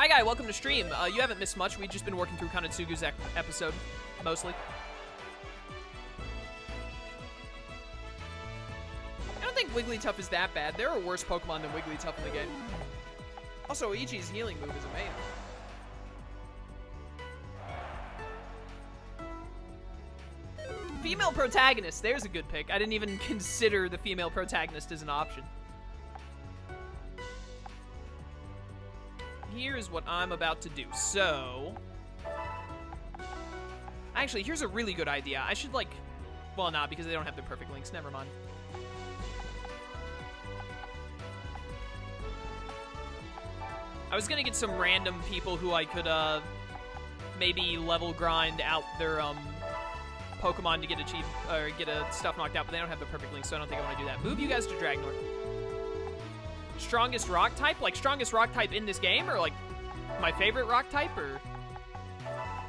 Try Guy, welcome to stream. You haven't missed much. We've just been working through Kanetsugu's episode, mostly. I don't think Wigglytuff is that bad. There are worse Pokemon than Wigglytuff in the game. Also, Ichi's healing move is amazing. Female protagonist. There's a good pick. I didn't even consider the female protagonist as an option. Here's what I'm about to do. So... Actually, here's a really good idea. I should, like... Well, nah, because they don't have the perfect links. Never mind. I was gonna get some random people who I could, maybe level grind out their, Pokemon to get stuff knocked out, but they don't have the perfect link, so I don't think I want to do that. Move you guys to Dragnor. Strongest rock type? Like, strongest rock type in this game? Or, like, my favorite rock type? Or...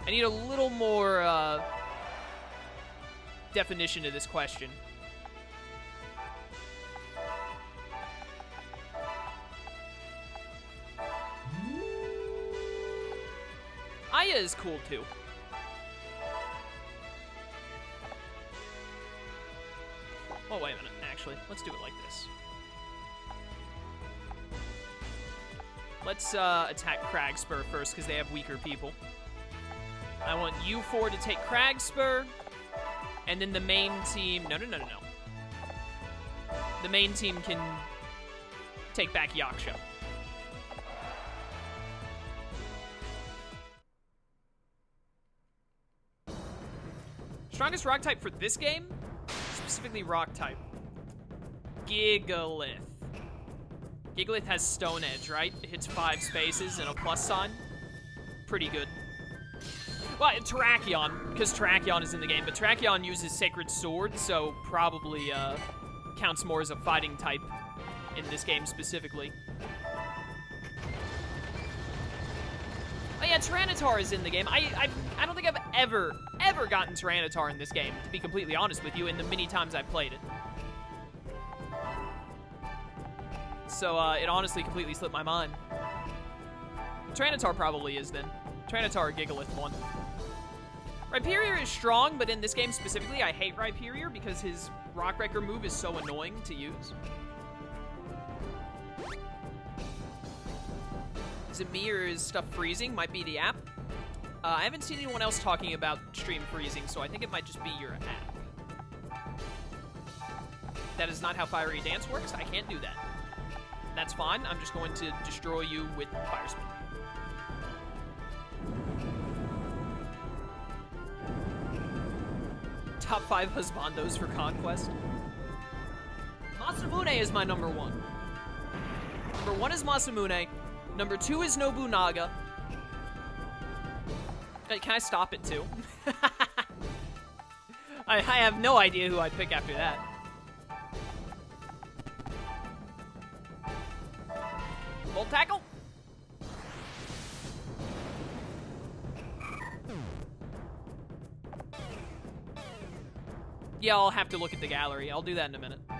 I need a little more, definition to this question. Aya is cool, too. Oh, wait a minute, actually. Let's do it like this. Let's attack Cragspur first, because they have weaker people. I want you four to take Cragspur, and then the main team... No. The main team can take back Yaksha. Strongest rock type for this game? Specifically rock type. Gigalith. Gigalith has Stone Edge, right? It hits 5 spaces and a plus sign. Pretty good. Well, Terrakion, because Terrakion is in the game, but Terrakion uses Sacred Sword, so probably counts more as a fighting type in this game specifically. Oh yeah, Tyranitar is in the game. I don't think I've ever gotten Tyranitar in this game, to be completely honest with you, in the many times I've played it. So, it honestly completely slipped my mind. Tyranitar probably is, then. Tyranitar or Gigalith one. Rhyperior is strong, but in this game specifically, I hate Rhyperior because his Rock Wrecker move is so annoying to use. Is it me or is stuff freezing? Might be the app. I haven't seen anyone else talking about stream freezing, so I think it might just be your app. That is not how Fiery Dance works. I can't do that. That's fine. I'm just going to destroy you with Fire Spin. Top 5 husbandos for Conquest. Masamune is my number 1. Number 1 is Masamune. Number 2 is Nobunaga. Can I stop it too? I have no idea who I'd pick after that. Volt Tackle. Yeah, I'll have to look at the gallery. I'll do that in a minute. I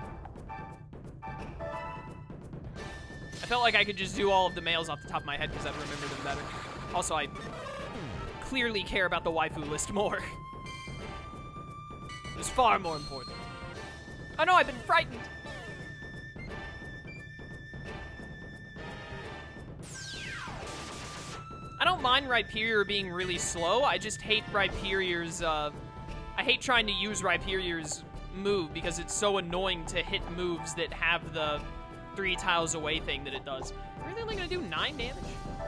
felt like I could just do all of the males off the top of my head because I'd remember them better. Also, I clearly care about the waifu list more. It's far more important. Oh no, I've been frightened! I don't mind Rhyperior being really slow, I just hate Rhyperior's, I hate trying to use Rhyperior's move because it's so annoying to hit moves that have the 3 tiles away thing that it does. Really only gonna do 9 damage?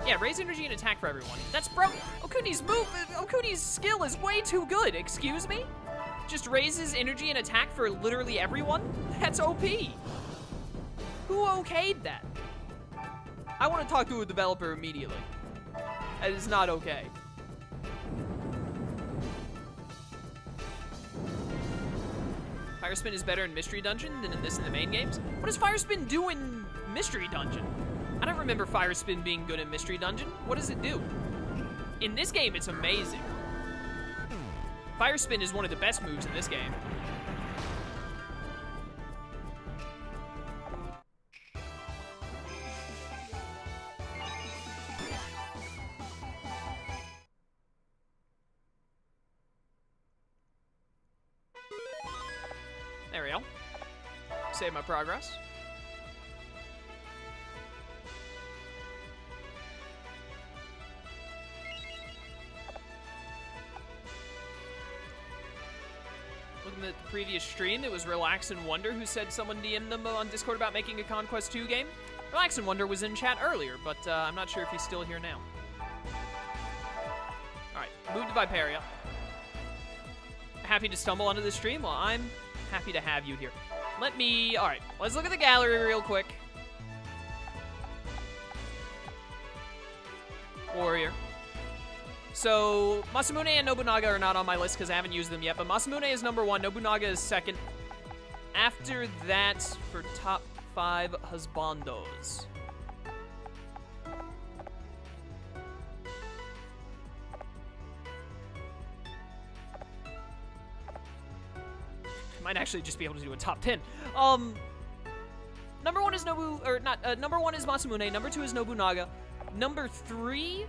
Yeah, raise energy and attack for everyone. That's broke. Okuni's skill is way too good, excuse me? Just raises energy and attack for literally everyone? That's OP. Who okayed that? I want to talk to a developer immediately. That is not okay. Fire Spin is better in Mystery Dungeon than in the main games? What does Fire Spin do in Mystery Dungeon? I don't remember Fire Spin being good in Mystery Dungeon. What does it do? In this game, it's amazing. Fire Spin is one of the best moves in this game. go. Save my progress. Looking at the previous stream, it was Relax and Wonder who said someone DM'd them on Discord about making a Conquest 2 game. Relax and Wonder was in chat earlier, but I'm not sure if he's still here now. Alright, move to Viperia. Happy to stumble onto the stream? Well, I'm happy to have you here. Alright, let's look at the gallery real quick. Warrior. So, Masamune and Nobunaga are not on my list because I haven't used them yet, but Masamune is number 1, Nobunaga is second. After that, for top 5, husbandos. Might actually just be able to do a top 10. Number 1 is number 1 is Masamune, number 2 is Nobunaga. Number 3...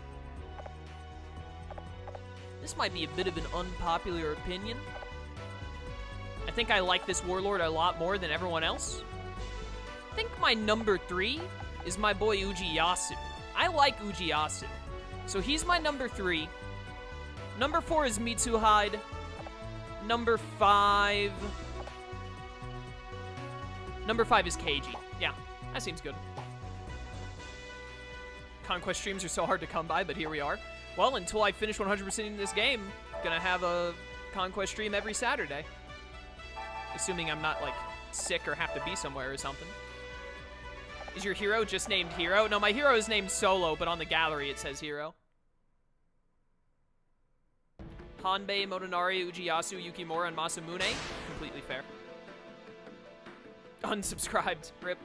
This might be a bit of an unpopular opinion. I think I like this Warlord a lot more than everyone else. I think my number 3 is my boy Ujiyasu. I like Ujiyasu. So he's my number 3. Number 4 is Mitsuhide. Number 5... Number 5 is Keiji. Yeah, that seems good. Conquest streams are so hard to come by, but here we are. Well, until I finish 100%ing this game, I'm gonna have a Conquest stream every Saturday. Assuming I'm not, like, sick or have to be somewhere or something. Is your hero just named Hero? No, my hero is named Solo, but on the gallery it says Hero. Hanbei, Motonari, Ujiyasu, Yukimura, and Masamune. Completely fair. Unsubscribed. Rip.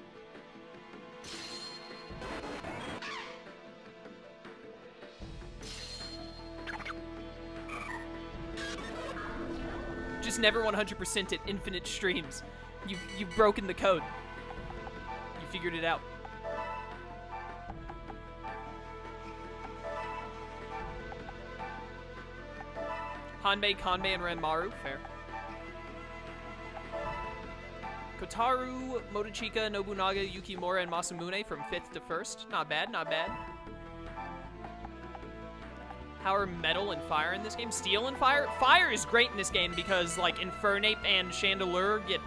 Just never 100% at infinite streams. You've broken the code. You figured it out. Hanbei, Kanbei, and Ranmaru. Fair. Kotaru, Motochika, Nobunaga, Yukimura, and Masamune from 5th to 1st. Not bad, not bad. How are metal and fire in this game? Steel and fire? Fire is great in this game because, like, Infernape and Chandelure get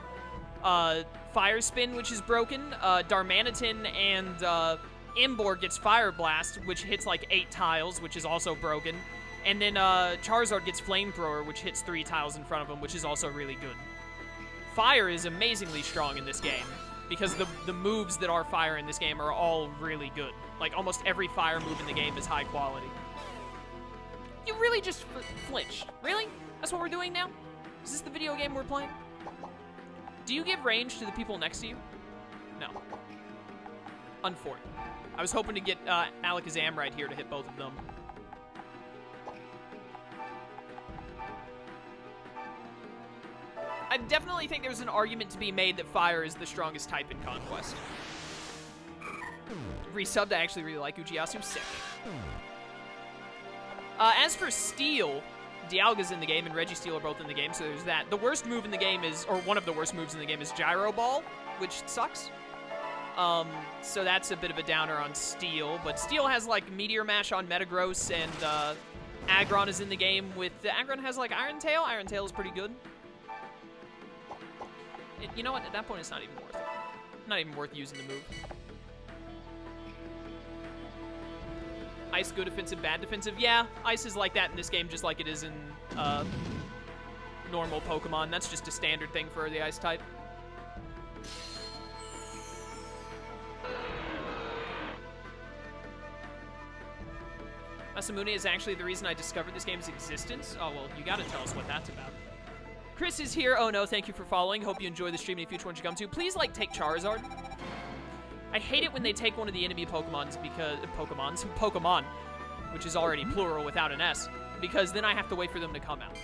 Fire Spin, which is broken. Darmanitan and Imbor gets Fire Blast, which hits, like, 8 tiles, which is also broken. And then Charizard gets Flamethrower, which hits 3 tiles in front of him, which is also really good. Fire is amazingly strong in this game because the moves that are fire in this game are all really good. Like, almost every fire move in the game is high quality. You really just flinched. Really? That's what we're doing now? Is this the video game we're playing? Do you give range to the people next to you? No. Unfortunate. I was hoping to get Alakazam right here to hit both of them. I definitely think there's an argument to be made that fire is the strongest type in Conquest. Resubbed, I actually really like Ujiyasu. Sick. As for Steel, Dialga's in the game and Registeel are both in the game, so there's that. The worst move in the game is, or one of the worst moves in the game is Gyro Ball, which sucks. So that's a bit of a downer on Steel, but Steel has, like, Meteor Mash on Metagross, and Aggron is in the game with... Aggron has, like, Iron Tail. Iron Tail is pretty good. You know what? At that point, it's not even worth it. Not even worth using the move. Ice, good defensive, bad defensive. Yeah, Ice is like that in this game, just like it is in normal Pokemon. That's just a standard thing for the Ice type. Masamune is actually the reason I discovered this game's existence. Oh, well, you gotta tell us what that's about. Chris is here. Oh, no, thank you for following. Hope you enjoy the stream. Any future ones you come to, please, like, take Charizard. I hate it when they take one of the enemy Pokemon, which is already plural without an S, because then I have to wait for them to come out.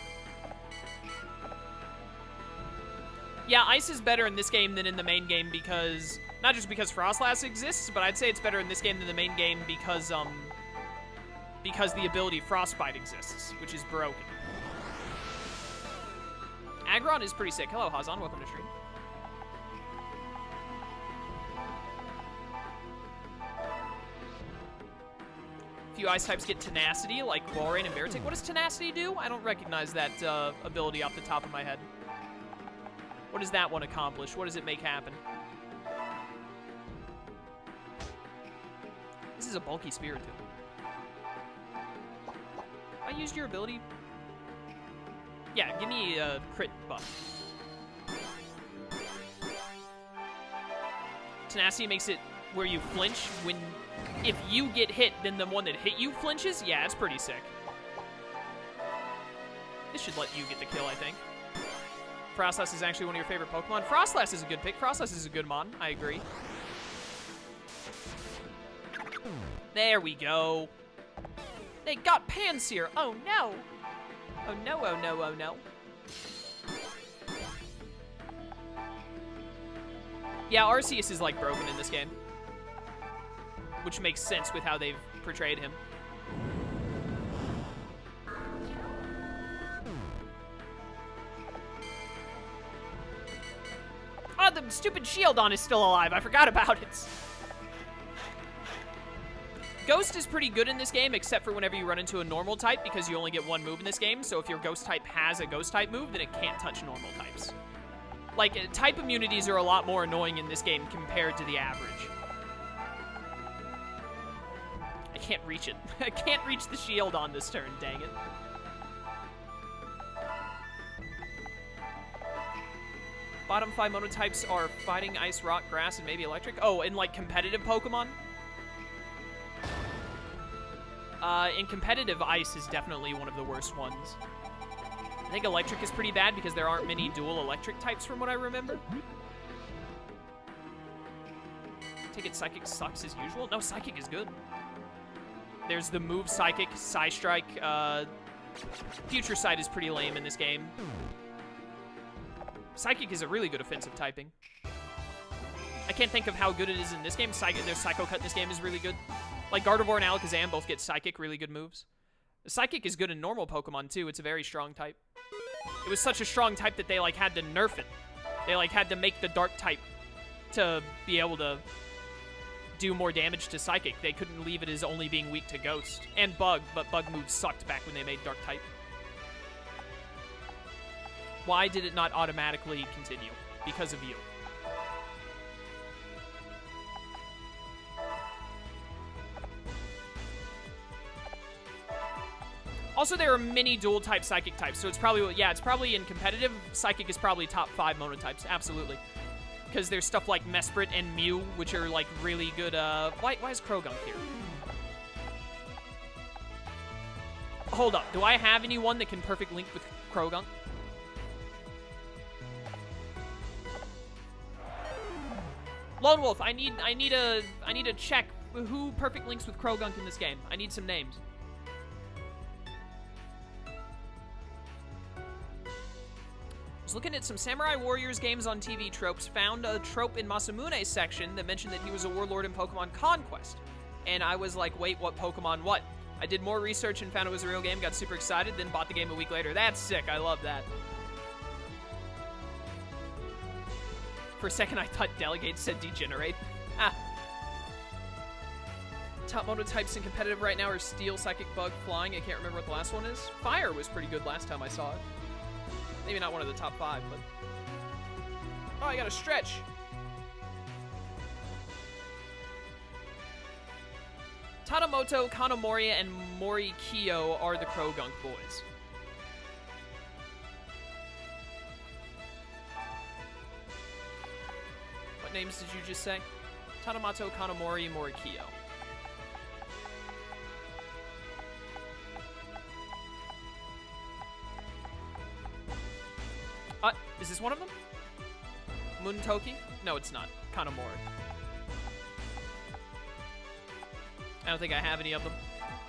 Yeah, Ice is better in this game than in the main game because, not just because Frostlass exists, but I'd say it's better in this game than the main game because the ability Frostbite exists, which is broken. Aggron is pretty sick. Hello, Hazan. Welcome to stream. few ice types get tenacity, like Walrein and Beartic. What does tenacity do? I don't recognize that ability off the top of my head. What does that one accomplish? What does it make happen? This is a bulky Spiritomb. I used your ability. Yeah, give me a crit buff. Tenacity makes it where you flinch when... If you get hit, then the one that hit you flinches? Yeah, it's pretty sick. This should let you get the kill, I think. Frostlass is actually one of your favorite Pokemon. Frostlass is a good pick. Frostlass is a good mon. I agree. There we go. They got Pansear. Oh, no. Oh, no, oh, no, oh, no. Yeah, Arceus is, like, broken in this game. Which makes sense with how they've portrayed him. Oh, the stupid Shieldon is still alive. I forgot about it. Ghost is pretty good in this game, except for whenever you run into a normal type, because you only get one move in this game. So if your Ghost type has a Ghost type move, then it can't touch normal types. Like, type immunities are a lot more annoying in this game compared to the average. I can't reach it. I can't reach the shield on this turn, dang it. Bottom 5 monotypes are Fighting, Ice, Rock, Grass, and maybe Electric. Oh, in, like, competitive Pokemon? In competitive, Ice is definitely one of the worst ones. I think Electric is pretty bad because there aren't many dual Electric types from what I remember. Take it Psychic sucks as usual? No, Psychic is good. There's the move Psychic, Psystrike. Future Sight is pretty lame in this game. Psychic is a really good offensive typing. I can't think of how good it is in this game. Their Psycho Cut in this game is really good. Like, Gardevoir and Alakazam both get Psychic, really good moves. Psychic is good in normal Pokemon, too. It's a very strong type. It was such a strong type that they, like, had to nerf it. They, like, had to make the Dark type to be able to do more damage to Psychic. They couldn't leave it as only being weak to Ghost. And Bug, but Bug moves sucked back when they made Dark type. Why did it not automatically continue? Because of you. Also, there are many dual-type Psychic types, so it's probably, yeah, it's probably in competitive, Psychic is probably top 5 monotypes, absolutely. Because there's stuff like Mesprit and Mew, which are, like, really good, why is Krogunk here? Hold up, do I have anyone that can perfect link with Krogunk? Lone Wolf, I need to check who perfect links with Krogunk in this game. I need some names. I was looking at some Samurai Warriors games on TV tropes, found a trope in Masamune's section that mentioned that he was a warlord in Pokemon Conquest. And I was like, wait, what Pokemon what? I did more research and found it was a real game, got super excited, then bought the game a week later. That's sick, I love that. For a second, I thought Delegate said Degenerate. Ah. Top monotypes in competitive right now are Steel, Psychic, Bug, Flying. I can't remember what the last one is. Fire was pretty good last time I saw it. Maybe not one of the top 5, but... Oh, I got a stretch! Tadamoto, Kanamori, and Morikyo are the Krogunk boys. What names did you just say? Tadamoto, Kanamori, Morikyo. Is this one of them? Muntoki? No, it's not. Kanamori. I don't think I have any of them.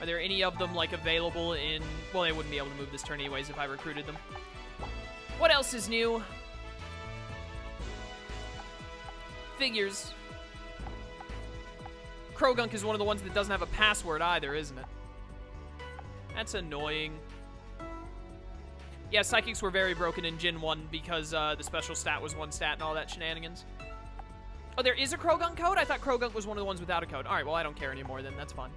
Are there any of them, like, available in... Well, they wouldn't be able to move this turn anyways if I recruited them. What else is new? Figures. Krogunk is one of the ones that doesn't have a password either, isn't it? That's annoying. Yeah, Psychics were very broken in Gen 1 because the special stat was 1 stat and all that shenanigans. Oh, there is a Krogunk code? I thought Krogunk was one of the ones without a code. Alright, well, I don't care anymore then. That's fine.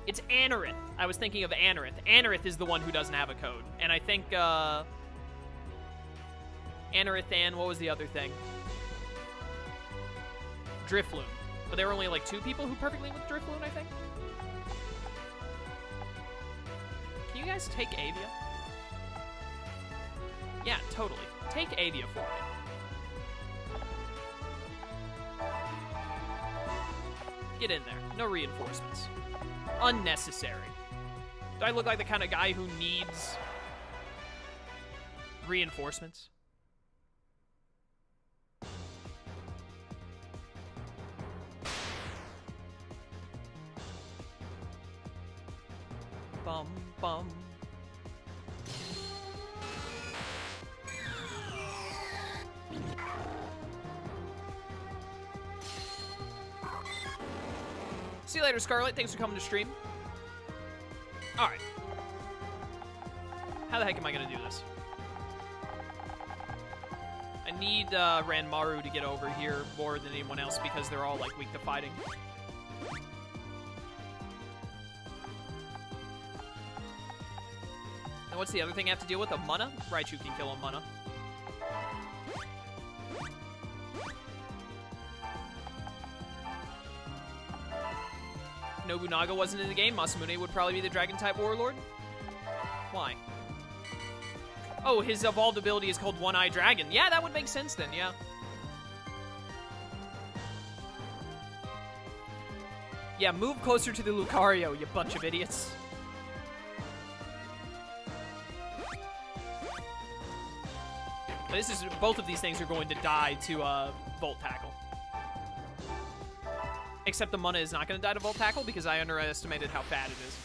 It's Anorith. I was thinking of Anorith. Anorith is the one who doesn't have a code. And I think, Anorith and what was the other thing? Drifloon. But there were only like 2 people who perfectly linked with Drifloon, I think. Can you guys take Avia? Yeah, totally. Take Avia for me. Get in there. No reinforcements. Unnecessary. Do I look like the kind of guy who needs reinforcements? Bum, bum. See you later, Scarlet. Thanks for coming to stream. Alright. How the heck am I gonna do this? I need Ranmaru to get over here more than anyone else because they're all, like, weak to fighting. And what's the other thing I have to deal with? A Mana? Raichu can kill a Mana. Nobunaga wasn't in the game, Masamune would probably be the Dragon-type Warlord. Why? Oh, his evolved ability is called One-Eye Dragon. Yeah, that would make sense then, yeah. Yeah, move closer to the Lucario, you bunch of idiots. But this is, both of these things are going to die to Volt Tackle. Except the Mana is not going to die to Volt Tackle because I underestimated how bad it is.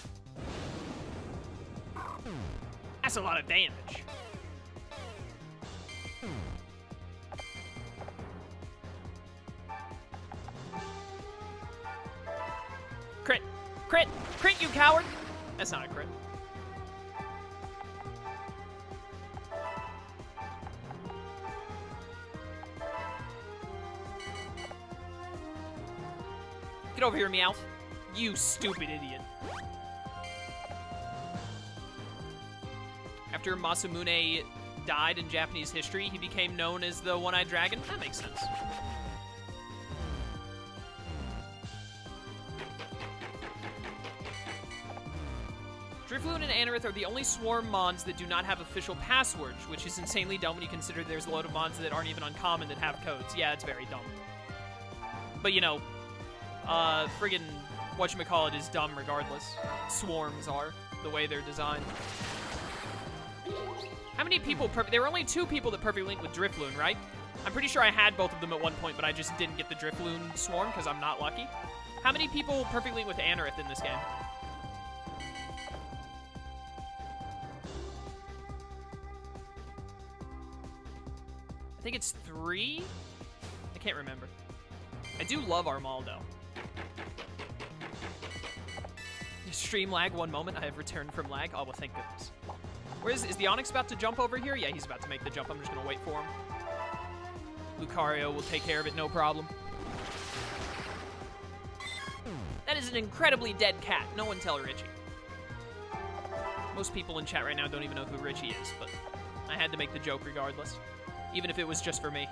That's a lot of damage. Crit! Crit! Crit, you coward! That's not a crit. Get over here, Meowth. You stupid idiot. After Masamune died in Japanese history, he became known as the One-Eyed Dragon. That makes sense. Drifloon and Anorith are the only swarm mons that do not have official passwords, which is insanely dumb when you consider there's a load of mons that aren't even uncommon that have codes. Yeah, it's very dumb. But, you know, friggin' whatchamacallit is dumb regardless. Swarms are, the way they're designed. How many people, there were only 2 people that perfectly linked with Drifloon, right? I'm pretty sure I had both of them at one point, but I just didn't get the Drifloon swarm because I'm not lucky. How many people perfectly linked with Anorith in this game? I think it's 3? I can't remember. I do love Armaldo. Stream lag, one moment. I have returned from lag. Oh, well, thank goodness. Where is the Onyx about to jump over here? Yeah, he's about to make the jump. I'm just going to wait for him. Lucario will take care of it, no problem. That is an incredibly dead cat. No one tell Richie. Most people in chat right now don't even know who Richie is, but I had to make the joke regardless. Even if it was just for me.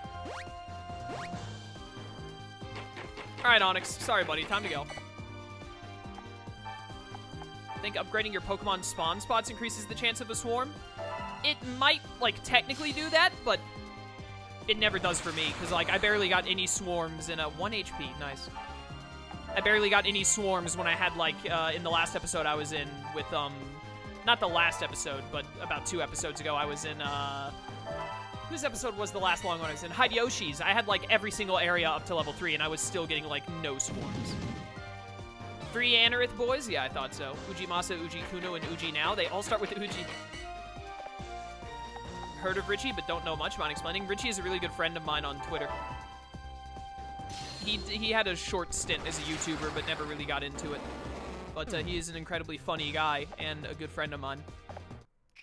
Alright, Onyx. Sorry, buddy. Time to go. Think upgrading your Pokemon spawn spots increases the chance of a swarm? It might, like, technically do that, but it never does for me, because, like, I barely got any swarms in a 1 HP. Nice. I barely got any swarms when I had, like, in the last episode I was in with, not the last episode, but about 2 episodes ago I was in, whose episode was the last long one I was in? Hideyoshi's. I had, like, every single area up to level 3, and I was still getting, like, no swarms. 3 Anorith boys? Yeah, I thought so. Ujimasa, Uji Kuno, and Uji now. They all start with Uji. Heard of Richie, but don't know much. Mind explaining. Richie is a really good friend of mine on Twitter. He had a short stint as a YouTuber, but never really got into it. But he is an incredibly funny guy and a good friend of mine.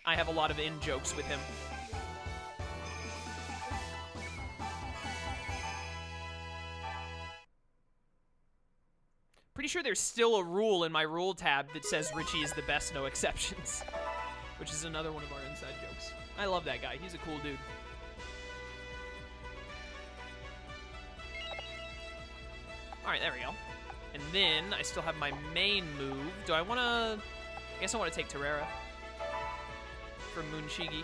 I have a lot of in-jokes with him. Pretty sure there's still a rule in my rule tab that says Richie is the best, no exceptions. Which is another one of our inside jokes. I love that guy. He's a cool dude. Alright, there we go. And then I still have my main move. Do I want to... I guess I want to take Terrera for Moonshigi.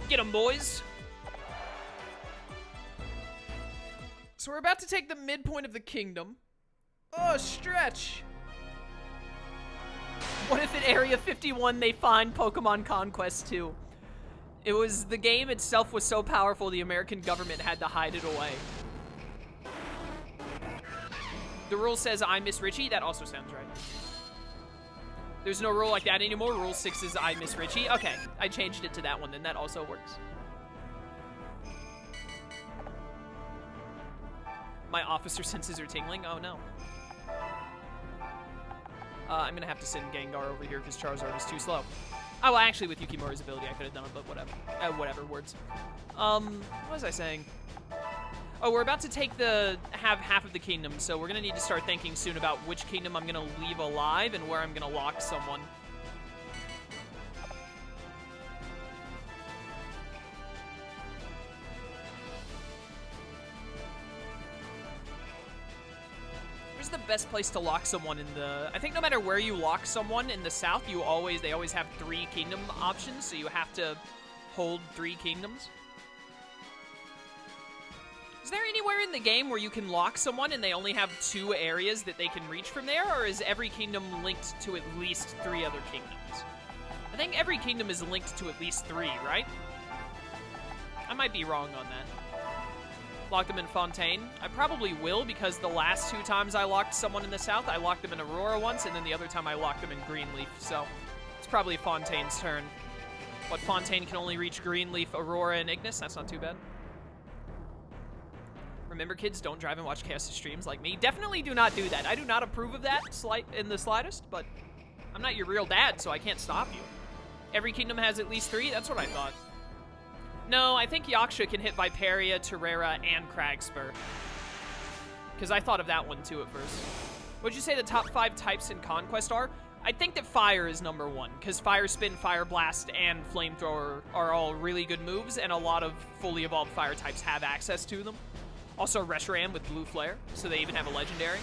Get 'em, boys! So we're about to take the midpoint of the kingdom. Oh, stretch! What if at Area 51 they find Pokemon Conquest 2? It was, the game itself was so powerful the American government had to hide it away. The rule says I miss Richie, that also sounds right. There's no rule like that anymore, Rule 6 is I miss Richie. Okay, I changed it to that one, then that also works. My officer senses are tingling, oh no. I'm gonna have to send Gengar over here because Charizard is too slow. Oh, well, actually, with Yukimura's ability, I could have done it, but whatever. Whatever, words. What was I saying? Oh, we're about to have half of the kingdom, so we're gonna need to start thinking soon about which kingdom I'm gonna leave alive and where I'm gonna lock someone. Where's the best place to lock someone in the... I think no matter where you lock someone in the south, they always have 3 kingdom options, so you have to hold 3 kingdoms. Is there anywhere in the game where you can lock someone and they only have 2 areas that they can reach from there, or is every kingdom linked to at least 3 other kingdoms? I think every kingdom is linked to at least 3, right? I might be wrong on that. Lock them in Fontaine. I probably will, because the last 2 times I locked someone in the south, I locked them in Aurora once, and then the other time I locked them in Greenleaf, so it's probably Fontaine's turn. But Fontaine can only reach Greenleaf, Aurora, and Ignis. That's not too bad. Remember, kids, don't drive and watch Chaos' streams like me. Definitely do not do that. I do not approve of that in the slightest, but I'm not your real dad, so I can't stop you. Every kingdom has at least 3? That's what I thought. No, I think Yaksha can hit Viperia, Terrera, and Cragspur. Because I thought of that one, too, at first. What'd you say the top 5 types in Conquest are? I think that Fire is number 1, because Fire Spin, Fire Blast, and Flamethrower are all really good moves, and a lot of fully evolved Fire types have access to them. Also, Reshiram with Blue Flare, so they even have a Legendary.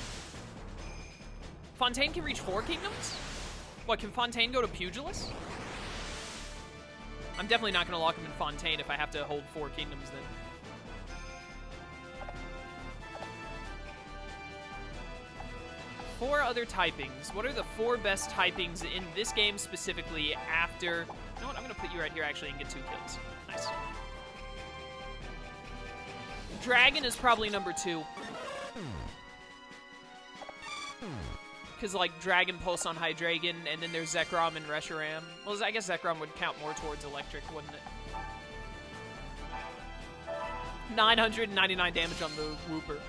Fontaine can reach 4 kingdoms? What, can Fontaine go to Pugilist? I'm definitely not going to lock him in Fontaine if I have to hold 4 kingdoms then. Four other typings. What are the 4 best typings in this game specifically after... You know what? I'm going to put you right here actually and get 2 kills. Nice. Dragon is probably number 2. Because, like, Dragon Pulse on Hydreigon, and then there's Zekrom and Reshiram. Well, I guess Zekrom would count more towards Electric, wouldn't it? 999 damage on the Wooper.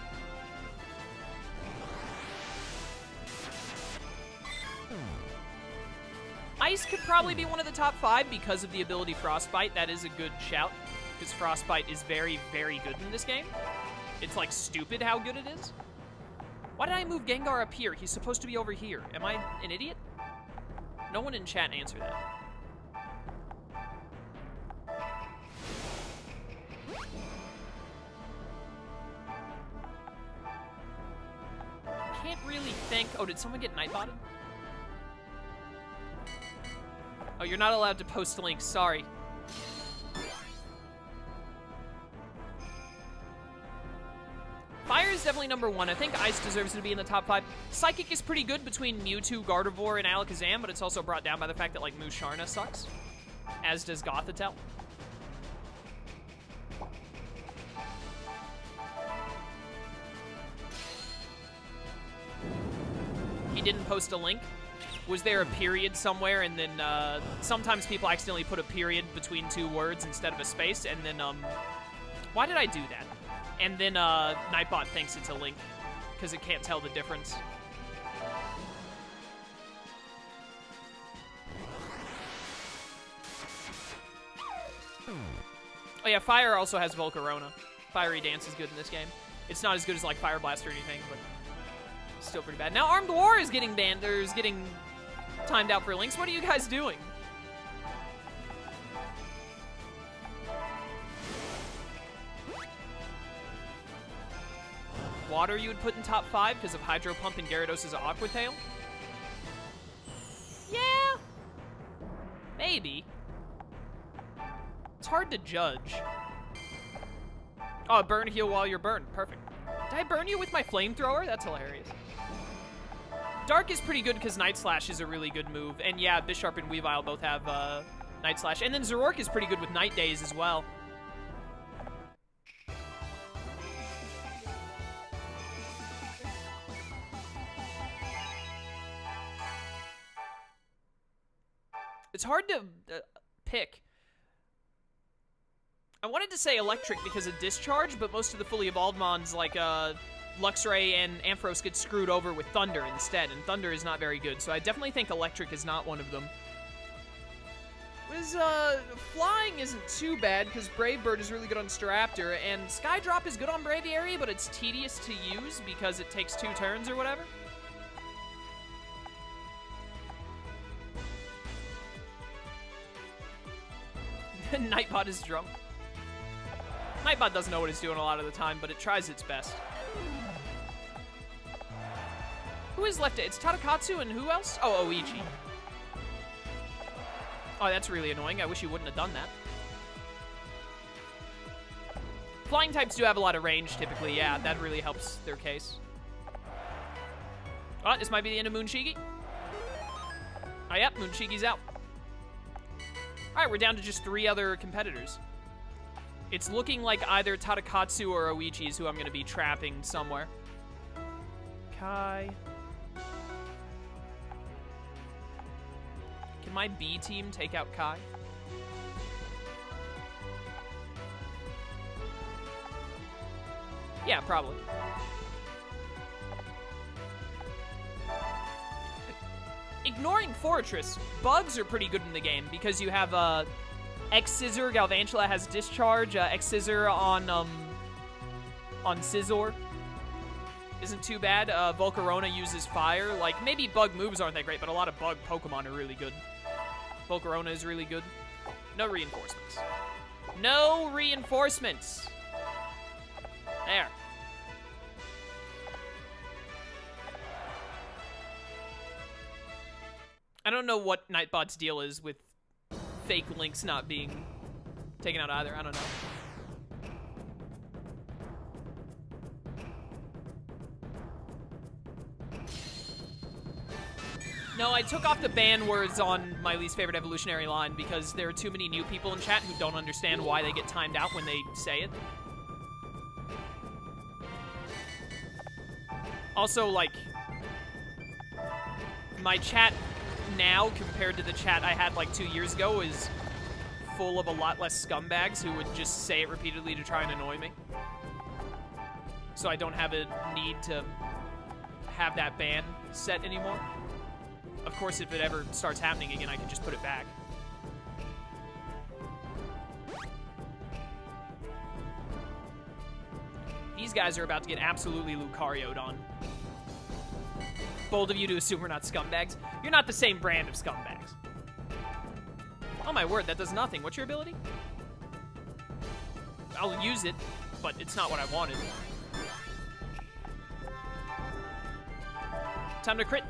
Ice could probably be one of the top 5 because of the ability Frostbite. That is a good shout, because Frostbite is very, very good in this game. It's, like, stupid how good it is. Why did I move Gengar up here? He's supposed to be over here. Am I an idiot? No one in chat answered that. Can't really think... Oh, did someone get Nightbotted? Oh, you're not allowed to post links. Sorry. Fire is definitely number 1. I think Ice deserves to be in the top 5. Psychic is pretty good between Mewtwo, Gardevoir, and Alakazam, but it's also brought down by the fact that, like, Musharna sucks. As does Gothitelle. He didn't post a link. Was there a period somewhere, and then sometimes people accidentally put a period between 2 words instead of a space, and then, why did I do that? And then Nightbot thinks it's a link because it can't tell the difference. Oh yeah, Fire also has Volcarona. Fiery Dance is good in this game. It's not as good as like Fire Blast or anything, but still pretty bad. Now Armed War is getting banned, or is getting timed out for links. What are you guys doing? Water you would put in top 5 because of Hydro Pump and Gyarados' Aqua Tail? Yeah. Maybe. It's hard to judge. Oh, burn heal while you're burned. Perfect. Did I burn you with my flamethrower? That's hilarious. Dark is pretty good because Night Slash is a really good move. And yeah, Bisharp and Weavile both have Night Slash. And then Zoroark is pretty good with Night Daze as well. It's hard to pick. I wanted to say Electric because of Discharge, but most of the fully evolved mons like Luxray and Ampharos get screwed over with Thunder instead, and Thunder is not very good, so I definitely think Electric is not one of them. Flying isn't too bad because Brave Bird is really good on Staraptor, and Skydrop is good on Braviary, but it's tedious to use because it takes 2 turns or whatever. Nightbot is drunk. Nightbot doesn't know what it's doing a lot of the time, but it tries its best. Who is left? It's Tadakatsu and who else? Oh, Oichi. Oh, that's really annoying. I wish you wouldn't have done that. Flying types do have a lot of range, typically. Yeah, that really helps their case. Oh, this might be the end of Moonshigi. Oh, yep, Moonshigi's out. All right, we're down to just 3 other competitors. It's looking like either Tadakatsu or Oichi is who I'm going to be trapping somewhere. Kai. Can my B team take out Kai? Yeah, probably. Ignoring Fortress, bugs are pretty good in the game because you have X-Scissor, Galvantula has Discharge, X-Scissor on Scizor isn't too bad. Volcarona uses Fire. Like, maybe bug moves aren't that great, but a lot of bug Pokemon are really good. Volcarona is really good. No reinforcements. No reinforcements! There. I don't know what Nightbot's deal is with fake links not being taken out either. I don't know. No, I took off the ban words on my least favorite evolutionary line because there are too many new people in chat who don't understand why they get timed out when they say it. Also, like, my chat now compared to the chat I had like 2 years ago is full of a lot less scumbags who would just say it repeatedly to try and annoy me. So I don't have a need to have that ban set anymore. Of course, if it ever starts happening again, I can just put it back. These guys are about to get absolutely Lucario'd on. Bold of you to assume we're not scumbags. You're not the same brand of scumbags. Oh my word, that does nothing. What's your ability? I'll use it, but it's not what I wanted. Time to crit.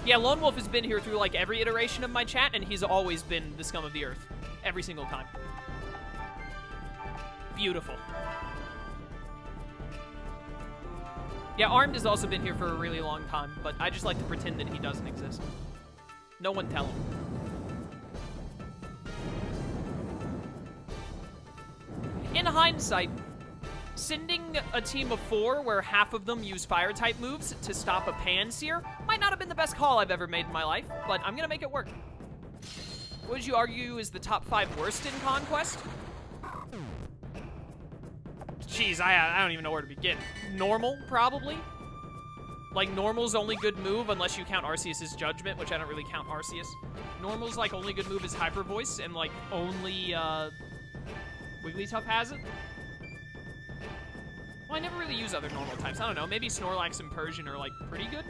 Yeah, Lone Wolf has been here through like every iteration of my chat, and he's always been the scum of the earth. Every single time. Beautiful. Yeah, Armed has also been here for a really long time, but I just like to pretend that he doesn't exist. No one tell him. In hindsight, sending a team of 4 where half of them use Fire-type moves to stop a Panseer might not have been the best call I've ever made in my life, but I'm gonna make it work. What would you argue is the top 5 worst in Conquest? Jeez, I don't even know where to begin. Normal, probably? Like, Normal's only good move, unless you count Arceus' Judgment, which I don't really count Arceus. Normal's, like, only good move is Hyper Voice, and, like, only Wigglytuff has it? Well, I never really use other normal types. I don't know. Maybe Snorlax and Persian are, like, pretty good?